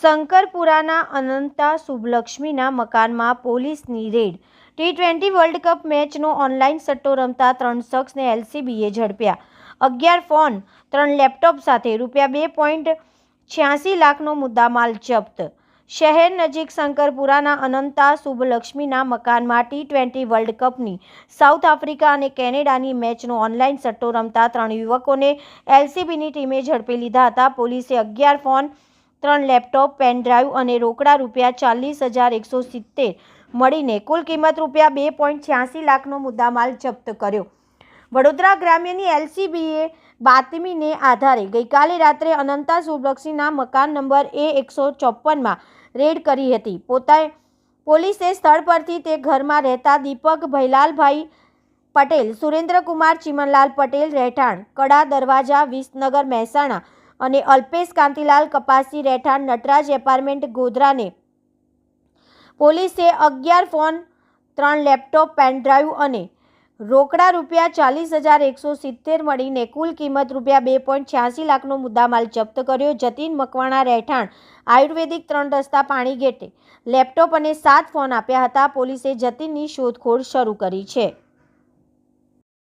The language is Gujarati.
શંકરપુરાના અનંતા શુભલક્ષ્મીના મકાનમાં પોલીસની રેડ। ટી20 વર્લ્ડ કપ મેચનો ઓનલાઈન સટ્ટો રમતા 3 શખ્સને એલસીબીએ ઝડપ્યા। 11 ફોન, 3 લેપટોપ સાથે ₹2.86 લાખનો મુદ્દામાલ જપ્ત। શહેર નજીક શંકરપુરાના અનંતા શુભલક્ષ્મીના મકાનમાં ટી20 વર્લ્ડ કપની સાઉથ આફ્રિકા અને કેનેડાની મેચનો ઓનલાઈન સટ્ટો રમતા 3 યુવકોને એલસીબીની ટીમે ઝડપી લીધા હતા। પોલીસે 11 ફોન, 3 લેપટોપ, પેન ડ્રાઈવ અને રોકડા ₹40,170 મળીને કુલ કિંમત ₹2.86 લાખનો મુદ્દામાલ જપ્ત કર્યો। વડોદરા ગ્રામ્યની એલસીબીએ બાતમીને આધારે ગઈકાલે રાત્રે અનંતા શુભલક્ષ્મીના મકાન નંબર A154માં રેડ કરી હતી। પોલીસે સ્થળ પરથી તે ઘરમાં રહેતા દીપક ભૈલાલભાઈ પટેલ, સુરેન્દ્રકુમાર ચીમનલાલ પટેલ રહેઠાણ કડા દરવાજા, વિસનગર, મહેસાણા અને અલ્પેશ કાંતિલાલ કપાસી રહેઠાણ નટરાજ એપાર્ટમેન્ટ, ગોધરાને પોલીસે 11 ફોન, 3 લેપટોપ, પેન ડ્રાઈવ અને રોકડા ₹40,170 મળીને કુલ કિંમત ₹2.86 લાખનો મુદ્દામાલ જપ્ત કર્યો। જતીન મકવાણા રહેઠાણ આયુર્વેદિક 3 રસ્તા, પાણીગેટે લેપટોપ અને 7 ફોન આપ્યા હતા। પોલીસે જતીનની શોધખોળ શરૂ કરી છે।